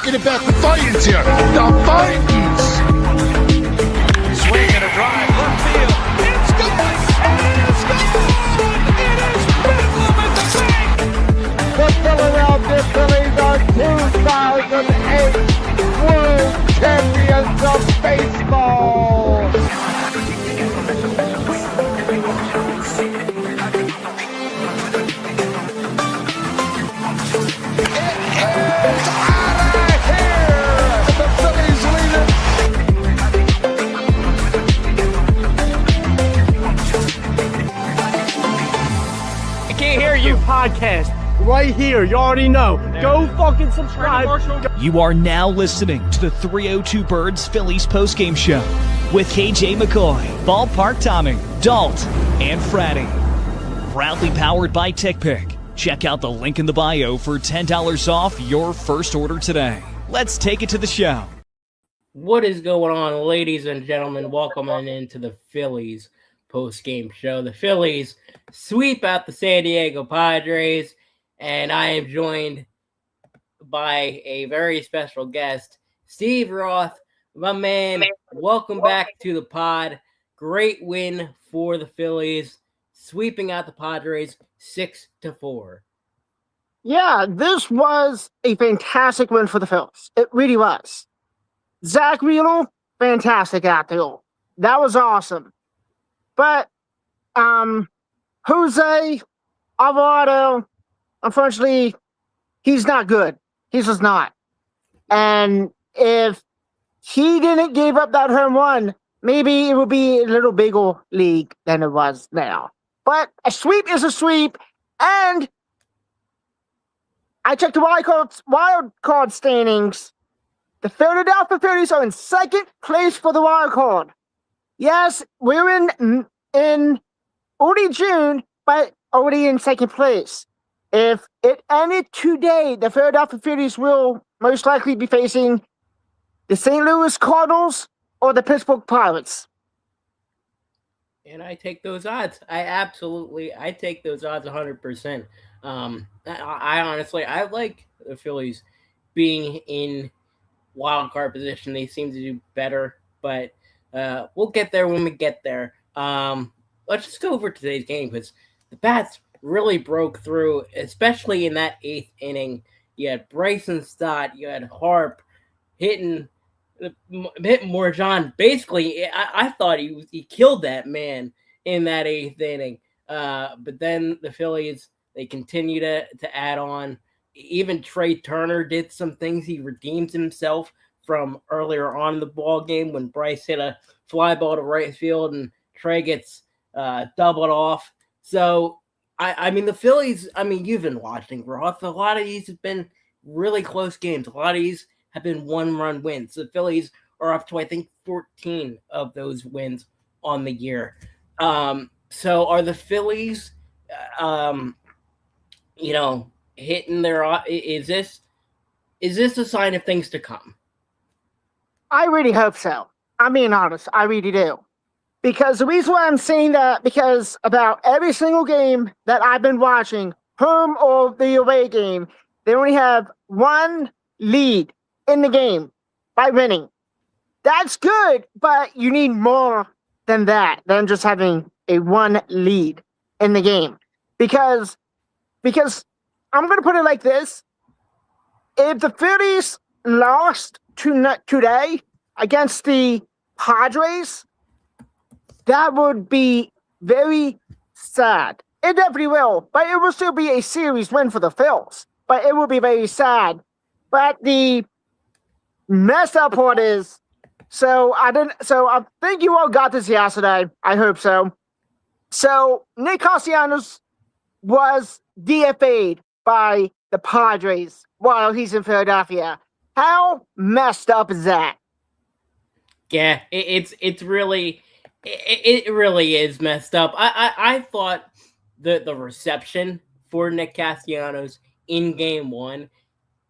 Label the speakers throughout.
Speaker 1: talking about the Titans here. The Titans.
Speaker 2: Swing and a drive, left field. It's gone. It's gone. It is Bedlam at the bank.
Speaker 3: The Philadelphia Phillies are 2008 World Champions of Baseball.
Speaker 4: Podcast right here. You already know. Go fucking subscribe.
Speaker 5: You are now listening to the 302 Birds Phillies postgame show with KJ McCoy, Ballpark Tommy, Dalt, and Fratty. Proudly powered by TickPick. Check out the link in the bio for $10 off your first order today. Let's take it to the show.
Speaker 6: What is going on, ladies and gentlemen? Welcome into the Phillies post-game show. The Phillies sweep out the San Diego Padres, and I am joined by a very special guest, Steve Roth. My man, welcome back to the pod. Great win for the Phillies, sweeping out the Padres 6-4.
Speaker 4: Yeah, this was a fantastic win for the Phillies. It really was. Zach Wheeler, fantastic out there. That was awesome. But Jose Alvarado, unfortunately, he's not good. He's just not. And if he didn't give up that home run, maybe it would be a little bigger league than it was now. But a sweep is a sweep. And I checked the wild card standings. The Philadelphia Phillies are in second place for the wild card. Yes, we're in early June, but already in second place. If it ended today, the Philadelphia Phillies will most likely be facing the St. Louis Cardinals or the Pittsburgh Pirates.
Speaker 6: And I take those odds. I take those odds 100%. I honestly, I like the Phillies being in wild card position. They seem to do better, but we'll get there when we get there. Let's just go over today's game because the bats really broke through, especially in that 8th inning. You had Bryson Stott, you had Harp hitting Morjan. Basically, I thought he killed that man in that 8th inning. But then the Phillies, they continue to add on. Even Trey Turner did some things. He redeemed himself from earlier on in the ball game when Bryce hit a fly ball to right field and Trey gets doubled off. So, I mean, the Phillies, I mean, you've been watching, Roth. A lot of these have been really close games. A lot of these have been one-run wins. The Phillies are up to, I think, 14 of those wins on the year. So are the Phillies, hitting their – is this a sign of things to come?
Speaker 4: I really hope so. I'm being honest. I really do. Because the reason why I'm saying that, because about every single game that I've been watching, home or the away game, they only have one lead in the game by winning. That's good, but you need more than that, than just having a one lead in the game. Because I'm going to put it like this. If the Phillies lost today against the Padres, that would be very sad. It definitely will, but it will still be a series win for the Phils. But it will be very sad. But the messed up part is, so I think you all got this yesterday. I hope so. So Nick Castellanos was DFA'd by the Padres while he's in Philadelphia. How messed up is that?
Speaker 6: Yeah, it really is messed up. I thought the reception for Nick Castellanos in game one,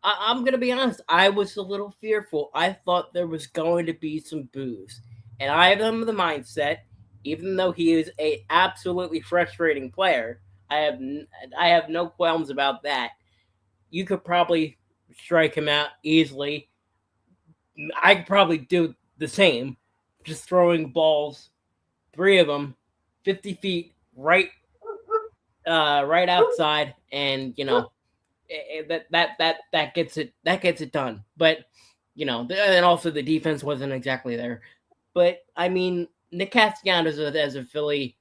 Speaker 6: I'm going to be honest, I was a little fearful. I thought there was going to be some boos. And I have the mindset, even though he is a absolutely frustrating player, I have no qualms about that. You could probably strike him out easily. I could probably do the same, just throwing balls, 3 of them, 50 feet right outside, and that gets it done. But and also the defense wasn't exactly there. But I mean, Nick Castellanos as a Philly,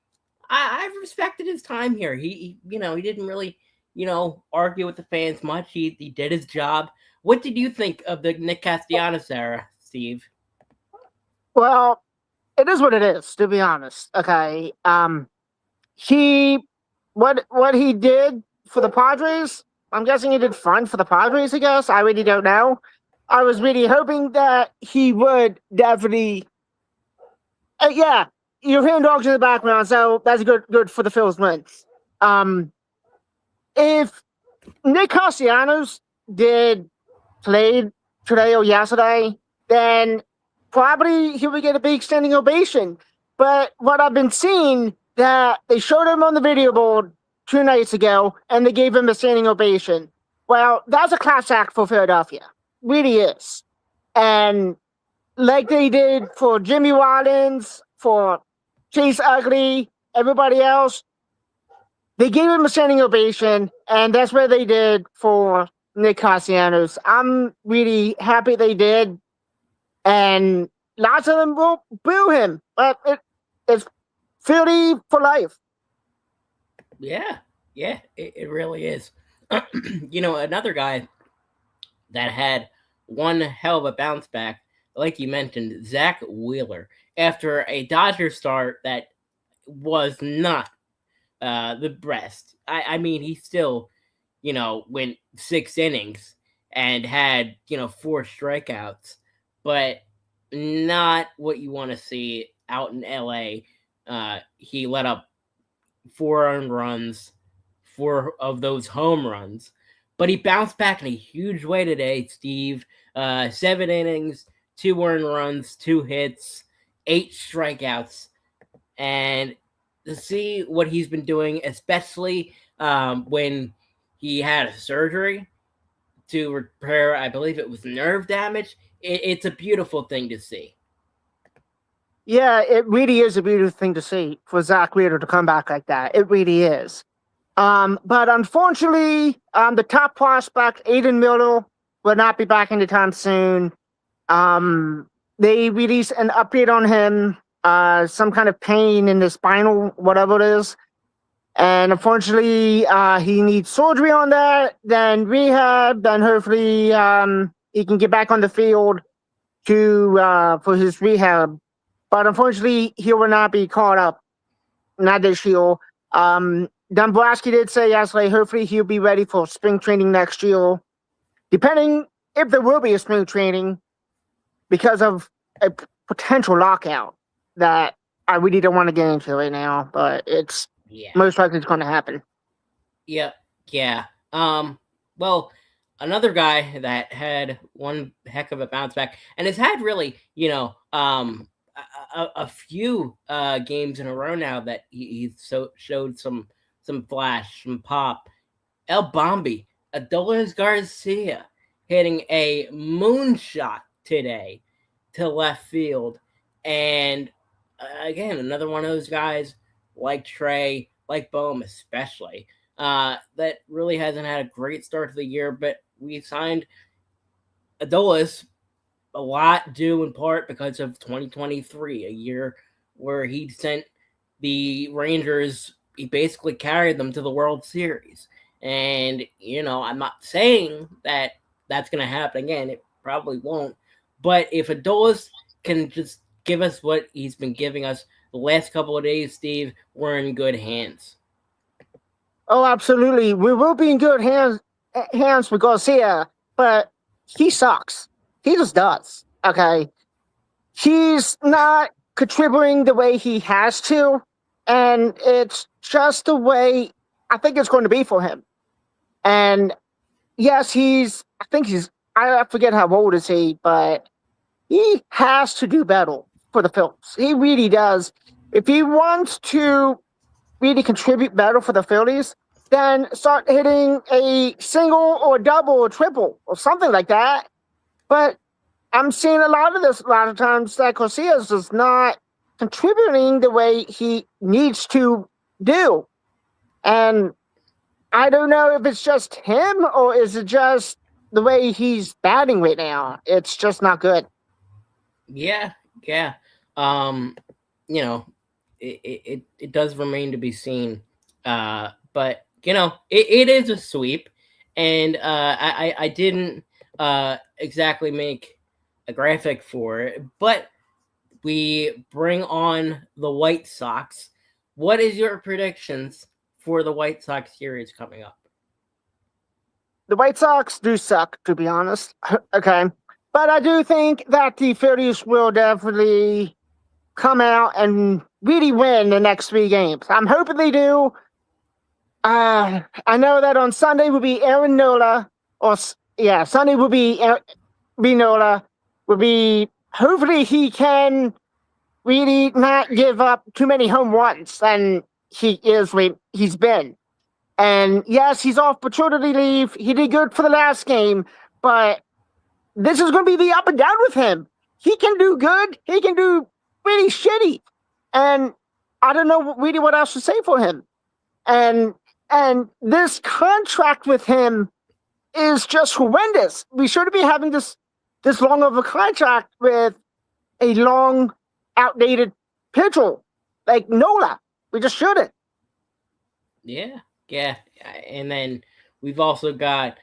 Speaker 6: I've respected his time here. He didn't really argue with the fans much. He did his job. What did you think of the Nick Castellanos era, Steve?
Speaker 4: Well, it is what it is, to be honest. Okay. What he did for the Padres, I'm guessing he did fun for the Padres, I guess. I really don't know. I was really hoping that he would definitely yeah, you're hearing dogs in the background, so that's good for the Phillies win. If Nick Castellanos played today or yesterday, then probably he would get a big standing ovation. But what I've been seeing, that they showed him on the video board 2 nights ago, and they gave him a standing ovation. Well, that's a class act for Philadelphia. Really is. And like they did for Jimmy Rollins, for Chase Utley, everybody else, they gave him a standing ovation, and that's what they did for Nick Castellanos. I'm really happy they did, and lots of them will boo him, but it's Philly for life.
Speaker 6: Yeah, it really is. Another guy that had one hell of a bounce back, like you mentioned, Zach Wheeler, after a Dodger start that was not the best. I mean, he still, went 6 innings and had, 4 strikeouts, but not what you want to see out in LA. He let up 4 earned runs, 4 of those home runs, but he bounced back in a huge way today, Steve. 7 innings, 2 earned runs, 2 hits, 8 strikeouts, and to see what he's been doing, especially when he had a surgery to repair, I believe it was nerve damage, it's a beautiful thing to see.
Speaker 4: Yeah, it really is a beautiful thing to see for Zach Wheeler to come back like that. It really is. But unfortunately, the top prospect, Aiden Miller, will not be back anytime soon. They released an update on him, some kind of pain in the spinal, whatever it is. And unfortunately, he needs surgery on that, then rehab, then hopefully he can get back on the field for his rehab. But unfortunately, he will not be caught up. Not this year. Dombrowski did say yesterday, hopefully he'll be ready for spring training next year. Depending if there will be a spring training, because of a potential lockout that I really don't want to get into right now, but it's most likely it's going to happen.
Speaker 6: Yeah. Well, another guy that had one heck of a bounce back and has had really, a few games in a row now that he's showed some flash, some pop. El Bombi, Adolis Garcia, hitting a moonshot today to left field. And again, another one of those guys like Trey, like Bohm especially, that really hasn't had a great start to the year, but we signed Adolis a lot due in part because of 2023, a year where he sent the Rangers, he basically carried them to the World Series. And, I'm not saying that that's going to happen again. It probably won't. But if Adolis can just give us what he's been giving us the last couple of days, Steve, we're in good hands.
Speaker 4: Oh, absolutely. We will be in good hands with Garcia, but he sucks. He just does. Okay. He's not contributing the way he has to, and it's just the way I think it's going to be for him. And yes, I forget how old is he, but he has to do better for the Phillies. He really does. If he wants to really contribute better for the Phillies, then start hitting a single or double or triple or something like that. But I'm seeing a lot of times that Casillas is not contributing the way he needs to do. And I don't know if it's just him or is it just the way he's batting right now. It's just not good.
Speaker 6: Yeah. You know, it does remain to be seen. But you know, it is a sweep, and I didn't exactly make a graphic for it, but we bring on the White Sox. What is your predictions for the White Sox series coming up?
Speaker 4: The White Sox do suck, to be honest. Okay. But I do think that the Phillies will definitely come out and really win the next 3 games. I'm hoping they do. I know that on Sunday will be Aaron Nola. Sunday will be Nola. Hopefully he can really not give up too many home runs than he's been. And yes, he's off paternity leave. He did good for the last game, but this is going to be the up and down with him. He can do good. He can do really shitty. And I don't know really what else to say for him. And this contract with him is just horrendous. We shouldn't be having this long of a contract with a long, outdated pitcher like Nola. We just shouldn't.
Speaker 6: Yeah. And then we've also got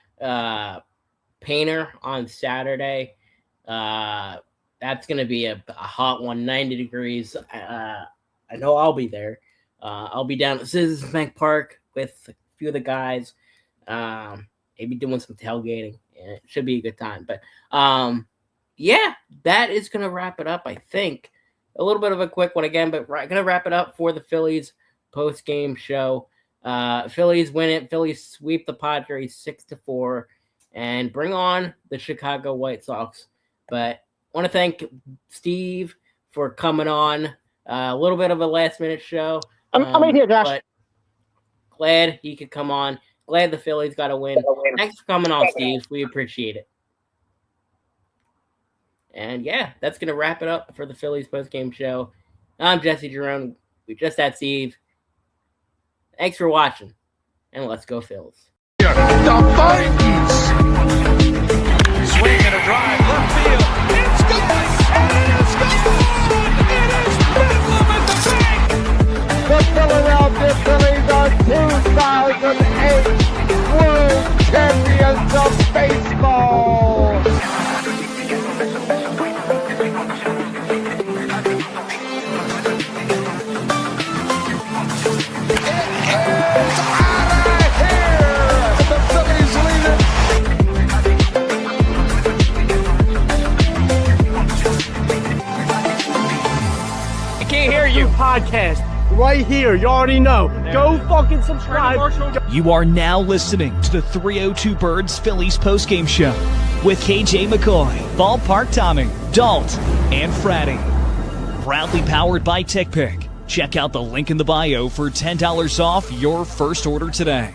Speaker 6: Painter on Saturday. That's going to be a hot one, 90 degrees. I know I'll be there. I'll be down at Citizens Bank Park with a few of the guys. Maybe doing some tailgating. It should be a good time. But yeah, that is going to wrap it up, I think. A little bit of a quick one again, but going to wrap it up for the Phillies post-game show. Phillies win it. Phillies sweep the Padres 6-4 and bring on the Chicago White Sox. But I want to thank Steve for coming on. A little bit of a last-minute show.
Speaker 4: I'm right here, Josh.
Speaker 6: But glad he could come on. Glad the Phillies got a win. Thanks for coming on, Steve. We appreciate it. And yeah, that's going to wrap it up for the Phillies post-game show. I'm Jesse Jerome. We just had Steve. Thanks for watching, and let's go Phils.
Speaker 1: The Vikings.
Speaker 2: Swing and a drive, left field. It's good. And it's gone. It is Bedlam at the bank.
Speaker 3: The Philadelphia Phillies are 2008 World Champions of Baseball.
Speaker 7: Podcast right here. You already know. Go fucking subscribe.
Speaker 5: You are now listening to the 302 Birds Phillies postgame show with KJ McCoy, Ballpark Tommy, Dalt, and Fratty. Proudly powered by TickPick. Check out the link in the bio for $10 off your first order today.